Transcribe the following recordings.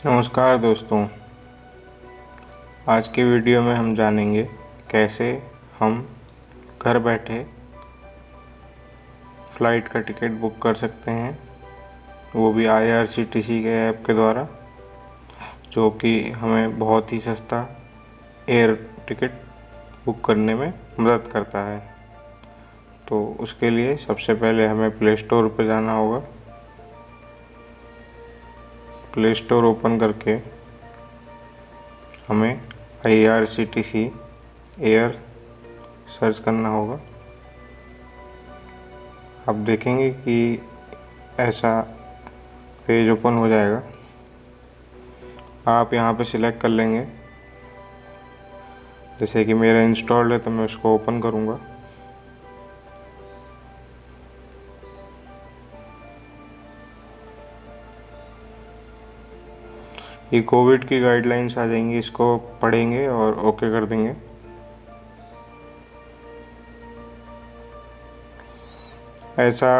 नमस्कार दोस्तों। आज की वीडियो में हम जानेंगे कैसे हम घर बैठे फ़्लाइट का टिकट बुक कर सकते हैं, वो भी IRCTC के ऐप के द्वारा, जो कि हमें बहुत ही सस्ता एयर टिकट बुक करने में मदद करता है। तो उसके लिए सबसे पहले हमें प्ले स्टोर पर जाना होगा। प्ले स्टोर ओपन करके हमें IRCTC एयर सर्च करना होगा। आप देखेंगे कि ऐसा पेज ओपन हो जाएगा। आप यहाँ पे सिलेक्ट कर लेंगे, जैसे कि मेरा इंस्टॉल्ड है तो मैं उसको ओपन करूँगा। ये कोविड की गाइडलाइंस आ जाएंगी, इसको पढ़ेंगे और ओके कर देंगे। ऐसा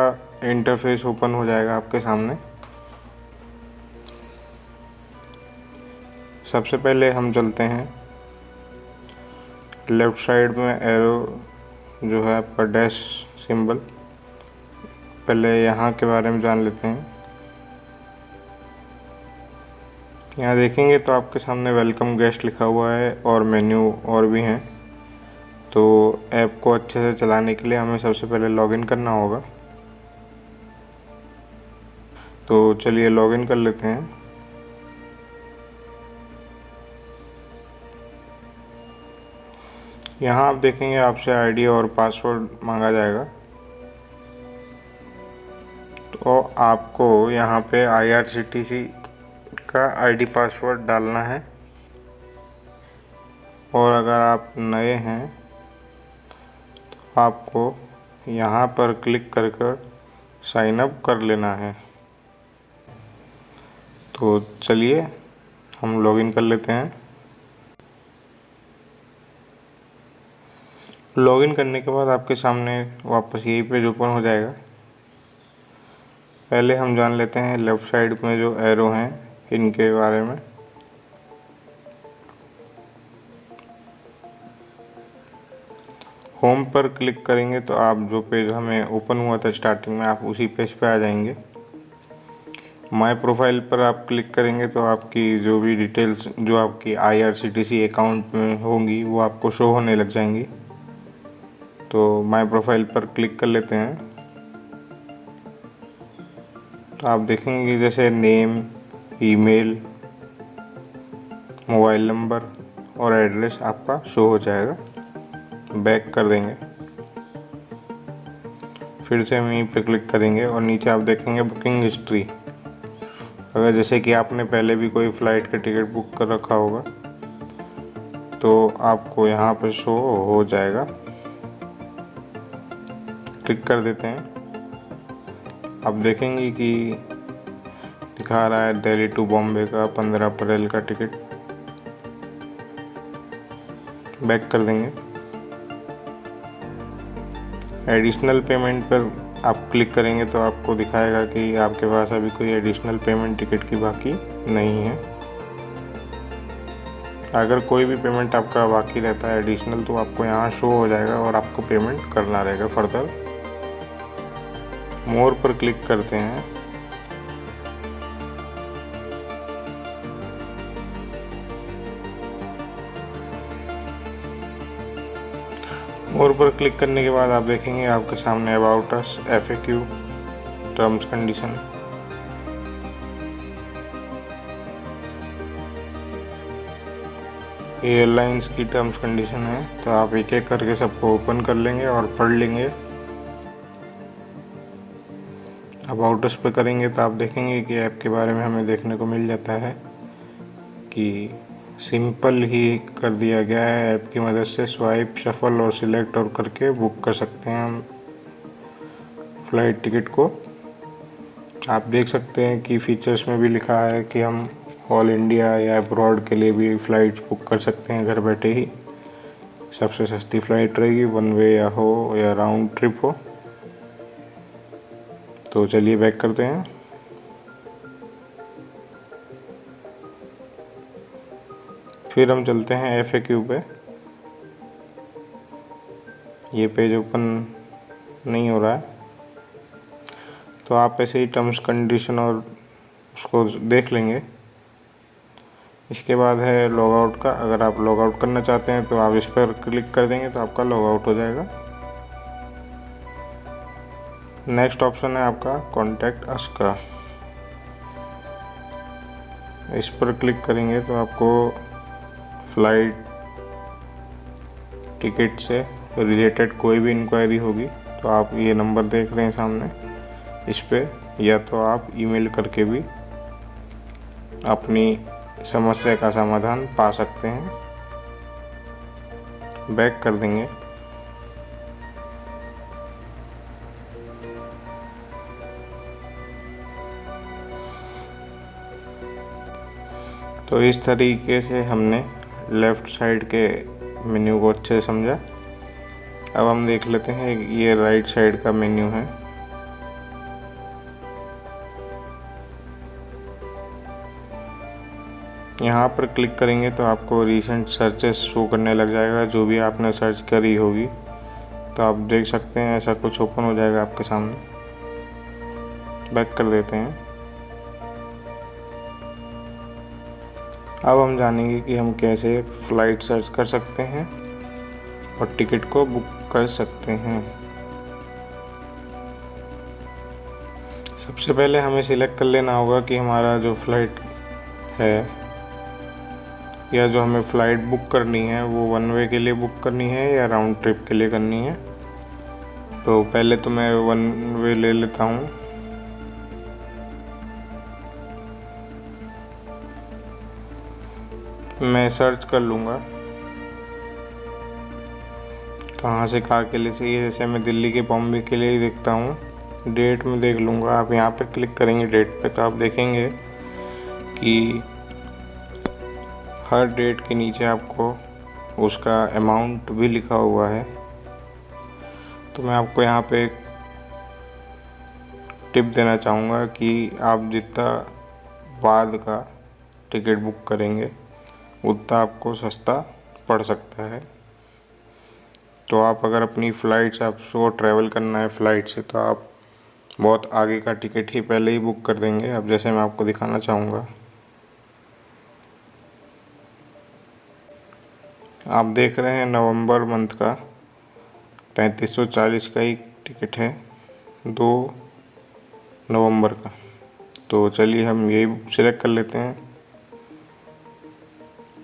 इंटरफेस ओपन हो जाएगा आपके सामने। सबसे पहले हम चलते हैं लेफ़्ट साइड में, एरो जो है आपका डैश सिंबल, पहले यहाँ के बारे में जान लेते हैं। यहाँ देखेंगे तो आपके सामने वेलकम गेस्ट लिखा हुआ है और मेन्यू और भी हैं। तो ऐप को अच्छे से चलाने के लिए हमें सबसे पहले लॉगिन करना होगा। तो चलिए लॉगिन कर लेते हैं। यहाँ आप देखेंगे आपसे आईडी और पासवर्ड मांगा जाएगा। तो आपको यहाँ पे IRCTC का आईडी पासवर्ड डालना है, और अगर आप नए हैं तो आपको यहाँ पर क्लिक कर कर साइन अप कर लेना है। तो चलिए हम लॉगिन कर लेते हैं। लॉगिन करने के बाद आपके सामने वापस यही पेज ओपन हो जाएगा। पहले हम जान लेते हैं लेफ़्ट साइड में जो एरो हैं इनके बारे में। होम पर क्लिक करेंगे तो आप जो पेज हमें ओपन हुआ था स्टार्टिंग में, आप उसी पेज पे आ जाएंगे। माय प्रोफाइल पर आप क्लिक करेंगे तो आपकी जो भी डिटेल्स जो आपकी IRCTC अकाउंट में होंगी वो आपको शो होने लग जाएंगी। तो माय प्रोफाइल पर क्लिक कर लेते हैं। तो आप देखेंगे जैसे नेम, ईमेल, मोबाइल नंबर और एड्रेस आपका शो हो जाएगा। बैक कर देंगे, फिर से हम यहीं पे क्लिक करेंगे और नीचे आप देखेंगे बुकिंग हिस्ट्री। अगर जैसे कि आपने पहले भी कोई फ़्लाइट का टिकट बुक कर रखा होगा तो आपको यहाँ पर शो हो जाएगा। क्लिक कर देते हैं। आप देखेंगे कि दिखा रहा है दिल्ली टू बॉम्बे का 15 अप्रैल का टिकट। बैक कर देंगे। एडिशनल पेमेंट पर आप क्लिक करेंगे तो आपको दिखाएगा कि आपके पास अभी कोई एडिशनल पेमेंट टिकट की बाकी नहीं है। अगर कोई भी पेमेंट आपका बाकी रहता है एडिशनल तो आपको यहाँ शो हो जाएगा और आपको पेमेंट करना रहेगा फर्दर। मोर पर क्लिक करते हैं। मोर पर क्लिक करने के बाद आप देखेंगे आपके सामने about us, FAQ, terms condition. Airlines की टर्म्स कंडीशन है, तो आप एक एक करके सबको ओपन कर लेंगे और पढ़ लेंगे। अबाउट अस पे करेंगे तो आप देखेंगे कि ऐप के बारे में हमें देखने को मिल जाता है कि सिंपल ही कर दिया गया है। ऐप की मदद से स्वाइप, शफल और सिलेक्ट और करके बुक कर सकते हैं हम फ़्लाइट टिकट को। आप देख सकते हैं कि फीचर्स में भी लिखा है कि हम ऑल इंडिया या अब्रॉड के लिए भी फ़्लाइट बुक कर सकते हैं घर बैठे ही। सबसे सस्ती फ़्लाइट रहेगी, वन वे या हो या राउंड ट्रिप हो। तो चलिए बैक करते हैं। फिर हम चलते हैं FAQ पे। ये पेज ओपन नहीं हो रहा है, तो आप ऐसे ही टर्म्स कंडीशन और उसको देख लेंगे। इसके बाद है लॉग आउट का। अगर आप लॉग आउट करना चाहते हैं तो आप इस पर क्लिक कर देंगे तो आपका लॉग आउट हो जाएगा। नेक्स्ट ऑप्शन है आपका कॉन्टैक्ट अस का। इस पर क्लिक करेंगे तो आपको फ्लाइट टिकट से रिलेटेड कोई भी इंक्वायरी होगी तो आप ये नंबर देख रहे हैं सामने, इस पे या तो आप ईमेल करके भी अपनी समस्या का समाधान पा सकते हैं। बैक कर देंगे। तो इस तरीके से हमने लेफ़्ट साइड के मेन्यू को अच्छे से समझा। अब हम देख लेते हैं ये राइट साइड का मेन्यू है। यहाँ पर क्लिक करेंगे तो आपको रीसेंट सर्चेस शो करने लग जाएगा, जो भी आपने सर्च करी होगी। तो आप देख सकते हैं ऐसा कुछ ओपन हो जाएगा आपके सामने। बैक कर देते हैं। अब हम जानेंगे कि हम कैसे फ़्लाइट सर्च कर सकते हैं और टिकट को बुक कर सकते हैं। सबसे पहले हमें सिलेक्ट कर लेना होगा कि हमारा जो फ़्लाइट है या जो हमें फ़्लाइट बुक करनी है वो वन वे के लिए बुक करनी है या राउंड ट्रिप के लिए करनी है। तो पहले तो मैं वन वे ले लेता हूँ। मैं सर्च कर लूँगा कहाँ से कहाँ के लिए चाहिए। जैसे मैं दिल्ली के बॉम्बे के लिए ही देखता हूँ। डेट में देख लूँगा। आप यहाँ पे क्लिक करेंगे डेट पे तो आप देखेंगे कि हर डेट के नीचे आपको उसका अमाउंट भी लिखा हुआ है। तो मैं आपको यहाँ पे एक टिप देना चाहूँगा कि आप जितना बाद का टिकट बुक करेंगे उतना आपको सस्ता पड़ सकता है। तो आप अगर अपनी फ़्लाइट से आपको ट्रैवल करना है फ़्लाइट से तो आप बहुत आगे का टिकट ही पहले ही बुक कर देंगे। अब जैसे मैं आपको दिखाना चाहूँगा, आप देख रहे हैं नवंबर मंथ का 3540 का ही टिकट है, 2 नवंबर का। तो चलिए हम यही सिलेक्ट कर लेते हैं।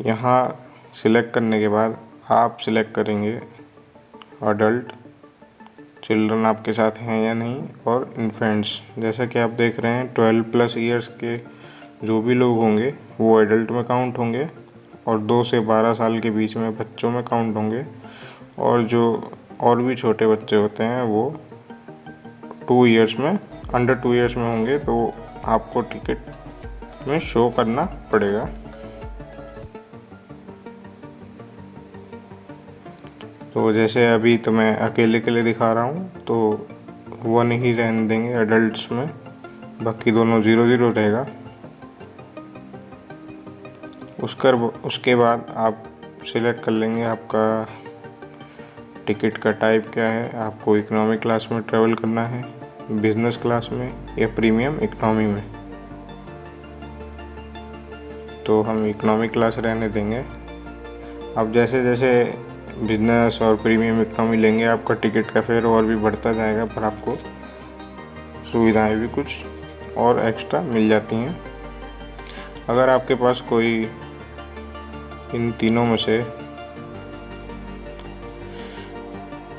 यहाँ सिलेक्ट करने के बाद आप सिलेक्ट करेंगे अडल्ट, चिल्ड्रन आपके साथ हैं या नहीं, और इन्फेंट्स। जैसा कि आप देख रहे हैं 12+ ईयर्स के जो भी लोग होंगे वो एडल्ट में काउंट होंगे और 2 से 12 साल के बीच में बच्चों में काउंट होंगे। और जो और भी छोटे बच्चे होते हैं वो 2 ईयर्स में, अंडर 2 ईयर्स में होंगे, तो आपको टिकट में शो करना पड़ेगा। तो जैसे अभी तो मैं अकेले के लिए दिखा रहा हूँ तो 1 ही रहने देंगे एडल्ट्स में, बाकी दोनों 0 रहेगा। उसके बाद आप सिलेक्ट कर लेंगे आपका टिकट का टाइप क्या है। आपको इकोनॉमिक क्लास में ट्रैवल करना है, बिजनेस क्लास में या प्रीमियम इकोनॉमी में। तो हम इकोनॉमिक क्लास रहने देंगे। अब जैसे जैसे बिजनेस और प्रीमियम इकोनॉमी लेंगे आपका टिकट का फेयर और भी बढ़ता जाएगा, पर आपको सुविधाएं भी कुछ और एक्स्ट्रा मिल जाती हैं। अगर आपके पास कोई इन तीनों में से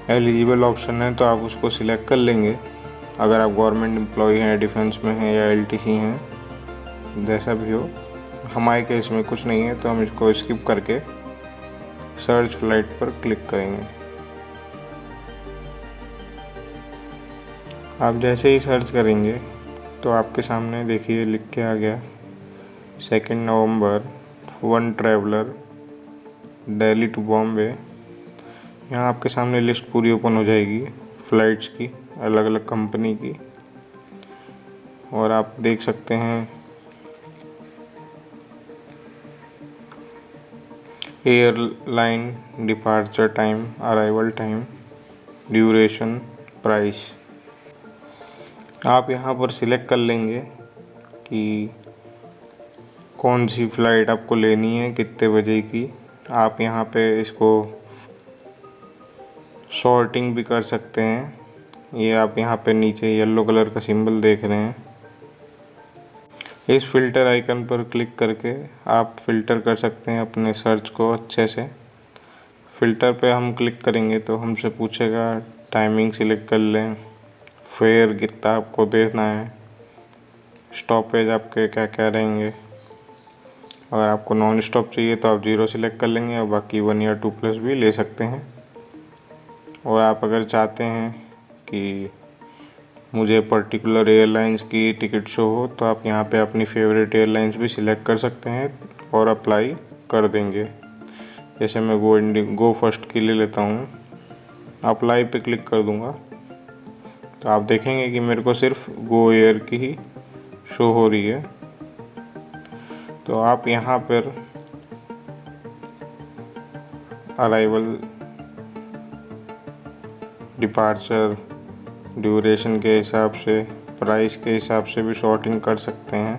एलिजिबल ऑप्शन है तो आप उसको सिलेक्ट कर लेंगे। अगर आप गवर्नमेंट एम्प्लॉई हैं, डिफेंस में हैं या LTC हैं, जैसा भी हो। हमारे केस में कुछ नहीं है तो हम इसको स्किप करके सर्च फ्लाइट पर क्लिक करेंगे। आप जैसे ही सर्च करेंगे तो आपके सामने देखिए लिख के आ गया 2 नवंबर 1 ट्रैवलर दिल्ली टू बॉम्बे। यहाँ आपके सामने लिस्ट पूरी ओपन हो जाएगी फ़्लाइट्स की, अलग अलग कंपनी की, और आप देख सकते हैं airline, departure time, arrival time, duration, price. आप यहाँ पर सिलेक्ट कर लेंगे कि कौन सी फ़्लाइट आपको लेनी है, कितने बजे की। आप यहाँ पे इसको सॉर्टिंग भी कर सकते हैं। ये आप यहाँ पे नीचे येलो कलर का सिंबल देख रहे हैं, इस फ़िल्टर आइकन पर क्लिक करके आप फ़िल्टर कर सकते हैं अपने सर्च को अच्छे से। फ़िल्टर पे हम क्लिक करेंगे तो हमसे पूछेगा टाइमिंग सिलेक्ट कर लें, फेयर कितना आपको देना है, स्टॉपेज आपके क्या क्या रहेंगे। अगर आपको नॉन स्टॉप चाहिए तो आप 0 सिलेक्ट कर लेंगे और बाकी 1 या 2+ भी ले सकते हैं। और आप अगर चाहते हैं कि मुझे पर्टिकुलर एयरलाइंस की टिकट शो हो तो आप यहाँ पे अपनी फेवरेट एयरलाइंस भी सिलेक्ट कर सकते हैं और अप्लाई कर देंगे। जैसे मैं गो फर्स्ट की ले लेता हूँ, अप्लाई पे क्लिक कर दूँगा तो आप देखेंगे कि मेरे को सिर्फ गो एयर की ही शो हो रही है। तो आप यहाँ पर अराइवल, डिपार्चर, ड्यूरेशन के हिसाब से, प्राइस के हिसाब से भी शॉर्टिंग कर सकते हैं।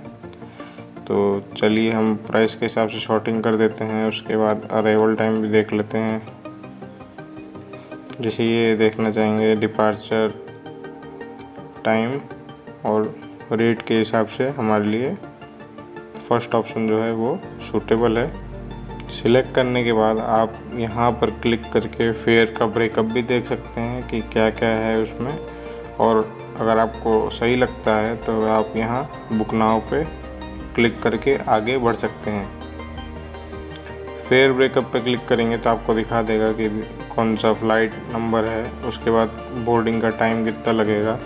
तो चलिए हम प्राइस के हिसाब से शॉर्टिंग कर देते हैं। उसके बाद अराइवल टाइम भी देख लेते हैं। जैसे ये देखना चाहेंगे डिपार्चर टाइम और रेट के हिसाब से हमारे लिए फर्स्ट ऑप्शन जो है वो सूटेबल है। सिलेक्ट करने के बाद आप यहाँ पर क्लिक करके फेयर का ब्रेकअप भी देख सकते हैं कि क्या क्या है उसमें। और अगर आपको सही लगता है तो आप यहाँ बुक नाउ पे क्लिक करके आगे बढ़ सकते हैं। फेयर ब्रेकअप पे क्लिक करेंगे तो आपको दिखा देगा कि कौन सा फ़्लाइट नंबर है, उसके बाद बोर्डिंग का टाइम कितना लगेगा,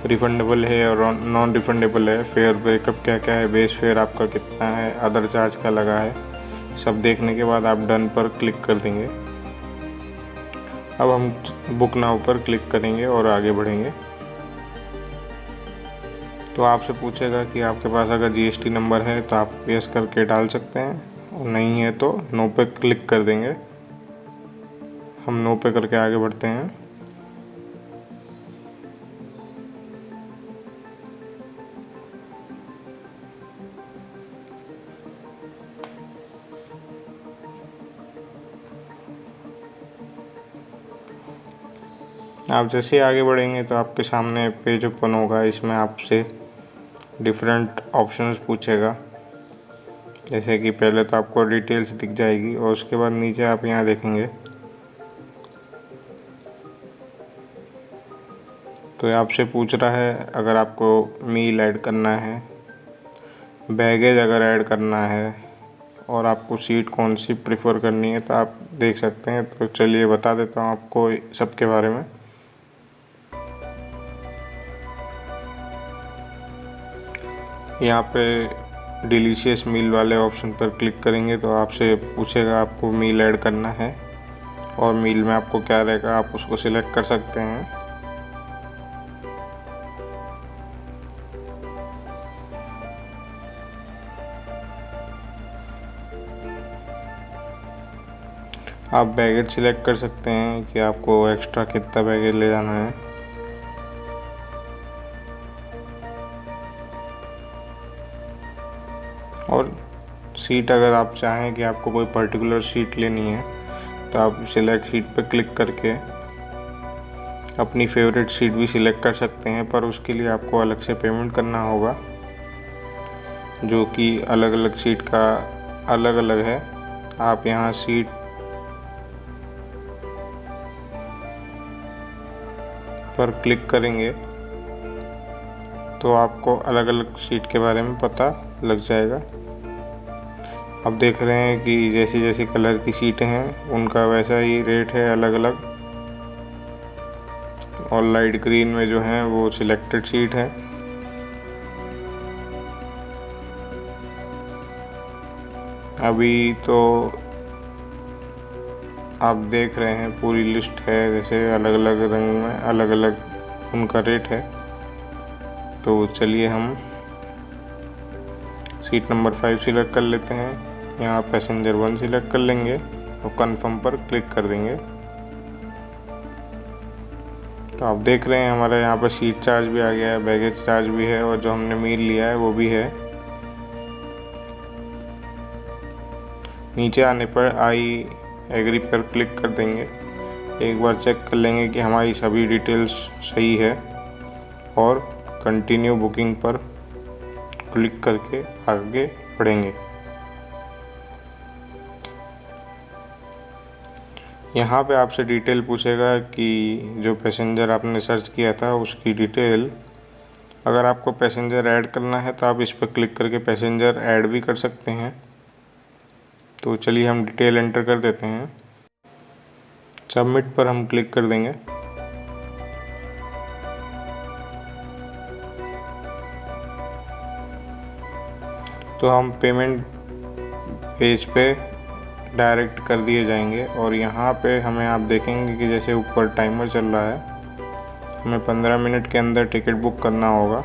रिफंडेबल है और नॉन रिफंडेबल है, फेयर ब्रेकअप क्या क्या है, बेस फेयर आपका कितना है, अदर चार्ज क्या लगा है। सब देखने के बाद आप डन पर क्लिक कर देंगे। अब हम बुक नाउ पर क्लिक करेंगे और आगे बढ़ेंगे। तो आपसे पूछेगा कि आपके पास अगर जीएसटी नंबर है तो आप यस करके डाल सकते हैं, और नहीं है तो नो पे क्लिक कर देंगे। हम नो पे करके आगे बढ़ते हैं। आप जैसे आगे बढ़ेंगे तो आपके सामने पेज ओपन होगा। इसमें आपसे डिफरेंट ऑप्शंस पूछेगा। जैसे कि पहले तो आपको डिटेल्स दिख जाएगी और उसके बाद नीचे आप यहाँ देखेंगे तो ये आपसे पूछ रहा है अगर आपको मील ऐड करना है, बैगेज अगर ऐड करना है, और आपको सीट कौन सी प्रेफर करनी है तो आप देख सकते हैं। तो चलिए बता देता हूँ आपको सबके बारे में। यहाँ पे डिलीशियस मील वाले ऑप्शन पर क्लिक करेंगे तो आपसे पूछेगा आपको मील ऐड करना है और मील में आपको क्या रहेगा, आप उसको सिलेक्ट कर सकते हैं। आप बैगेज सिलेक्ट कर सकते हैं कि आपको एक्स्ट्रा कितना बैगेज ले जाना है। और सीट अगर आप चाहें कि आपको कोई पर्टिकुलर सीट लेनी है तो आप सिलेक्ट सीट पर क्लिक करके अपनी फेवरेट सीट भी सिलेक्ट कर सकते हैं, पर उसके लिए आपको अलग से पेमेंट करना होगा, जो कि अलग अलग सीट का अलग अलग है। आप यहाँ सीट पर क्लिक करेंगे तो आपको अलग अलग सीट के बारे में पता लग जाएगा। अब देख रहे हैं कि जैसी जैसी कलर की सीटें हैं उनका वैसा ही रेट है अलग अलग। और लाइट ग्रीन में जो है वो सिलेक्टेड सीट है। अभी तो आप देख रहे हैं पूरी लिस्ट है, जैसे अलग अलग रंग में अलग अलग उनका रेट है। तो चलिए हम सीट नंबर 5 सिलेक्ट कर लेते हैं। यहाँ पैसेंजर 1 सिलेक्ट कर लेंगे और कंफर्म पर क्लिक कर देंगे। तो आप देख रहे हैं हमारे यहाँ पर सीट चार्ज भी आ गया है, बैगेज चार्ज भी है और जो हमने मील लिया है वो भी है। नीचे आने पर आई एग्री पर क्लिक कर देंगे। एक बार चेक कर लेंगे कि हमारी सभी डिटेल्स सही है और कंटिन्यू बुकिंग पर क्लिक करके आगे बढ़ेंगे। यहाँ पे आपसे डिटेल पूछेगा कि जो पैसेंजर आपने सर्च किया था उसकी डिटेल। अगर आपको पैसेंजर ऐड करना है तो आप इस पर क्लिक करके पैसेंजर ऐड भी कर सकते हैं। तो चलिए हम डिटेल एंटर कर देते हैं। सबमिट पर हम क्लिक कर देंगे। तो हम पेमेंट पेज पे डायरेक्ट कर दिए जाएंगे और यहाँ पे हमें आप देखेंगे कि जैसे ऊपर टाइमर चल रहा है, हमें 15 मिनट के अंदर टिकट बुक करना होगा।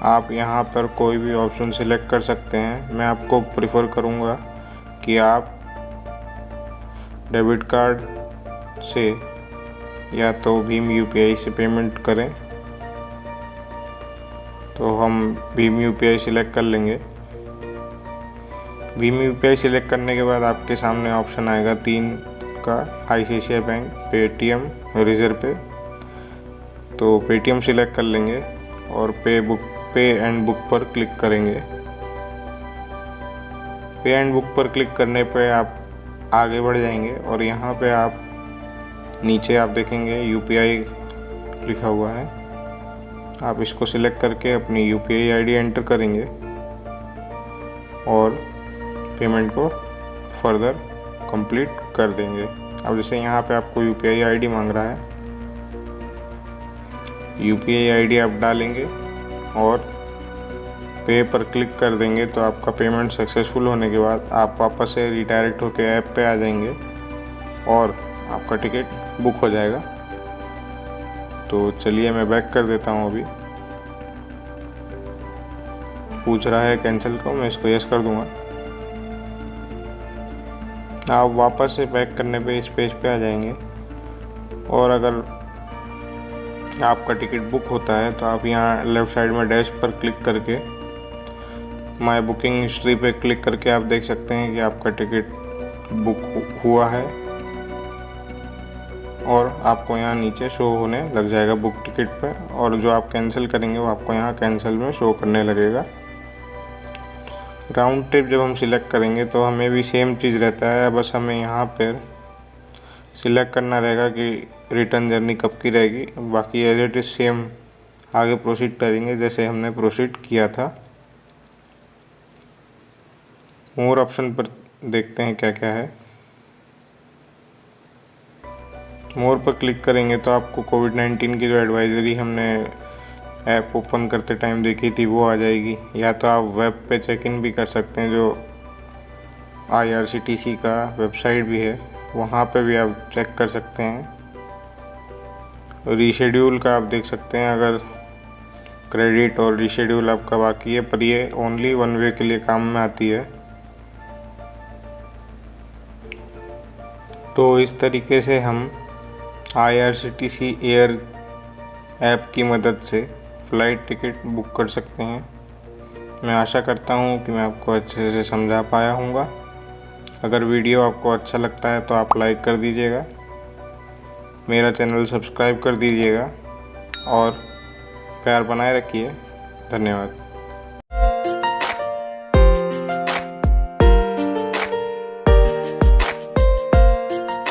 आप यहाँ पर कोई भी ऑप्शन सिलेक्ट कर सकते हैं। मैं आपको प्रेफर करूँगा कि आप डेबिट कार्ड से या तो भीम यूपीआई से पेमेंट करें। तो हम भीम यूपीआई सिलेक्ट कर लेंगे। भीम यूपीआई सिलेक्ट करने के बाद आपके सामने ऑप्शन आएगा 3 का, आईसीआईसीआई बैंक, पेटीएम, रिजर्व पे। तो पेटीएम सिलेक्ट कर लेंगे और पे एंड बुक पर क्लिक करेंगे। पे एंड बुक पर क्लिक करने पे आप आगे बढ़ जाएंगे और यहाँ पे आप नीचे आप देखेंगे यूपीआई लिखा हुआ है। आप इसको सिलेक्ट करके अपनी यूपीआई आईडी एंटर करेंगे और पेमेंट को फर्दर कंप्लीट कर देंगे। अब जैसे यहाँ पे आपको यूपीआई आईडी मांग रहा है, यूपीआई आईडी आप डालेंगे और पे पर क्लिक कर देंगे। तो आपका पेमेंट सक्सेसफुल होने के बाद आप वापस से रिडायरेक्ट होकर ऐप पे आ जाएंगे और आपका टिकट बुक हो जाएगा। तो चलिए मैं बैक कर देता हूँ। अभी पूछ रहा है कैंसिल को, मैं इसको यस कर दूँगा। आप वापस से बैक करने पे इस पेज पे आ जाएंगे और अगर आपका टिकट बुक होता है तो आप यहाँ लेफ़्ट साइड में डैश पर क्लिक करके माय बुकिंग हिस्ट्री पे क्लिक करके आप देख सकते हैं कि आपका टिकट बुक हुआ है और आपको यहाँ नीचे शो होने लग जाएगा बुक टिकट पे, और जो आप कैंसिल करेंगे वो आपको यहाँ कैंसिल में शो करने लगेगा। राउंड ट्रिप जब हम सिलेक्ट करेंगे तो हमें भी सेम चीज़ रहता है, बस हमें यहाँ पर सिलेक्ट करना रहेगा कि रिटर्न जर्नी कब की रहेगी। बाकी एज इट इज़ सेम आगे प्रोसीड करेंगे जैसे हमने प्रोसीड किया था। मोर ऑप्शन पर देखते हैं क्या क्या है। मोर पर क्लिक करेंगे तो आपको कोविड-19 की जो एडवाइजरी हमने ऐप ओपन करते टाइम देखी थी वो आ जाएगी, या तो आप वेब पे चेक इन भी कर सकते हैं। जो IRCTC का वेबसाइट भी है वहाँ पे भी आप चेक कर सकते हैं। रीशेड्यूल का आप देख सकते हैं अगर क्रेडिट और रीशेड्यूल आपका बाकी है, पर ये ओनली 1 वे के लिए काम में आती है। तो इस तरीके से हम IRCTC एयर ऐप की मदद से फ़्लाइट टिकट बुक कर सकते हैं। मैं आशा करता हूँ कि मैं आपको अच्छे से समझा पाया हूँगा। अगर वीडियो आपको अच्छा लगता है तो आप लाइक कर दीजिएगा, मेरा चैनल सब्सक्राइब कर दीजिएगा और प्यार बनाए रखिए। धन्यवाद।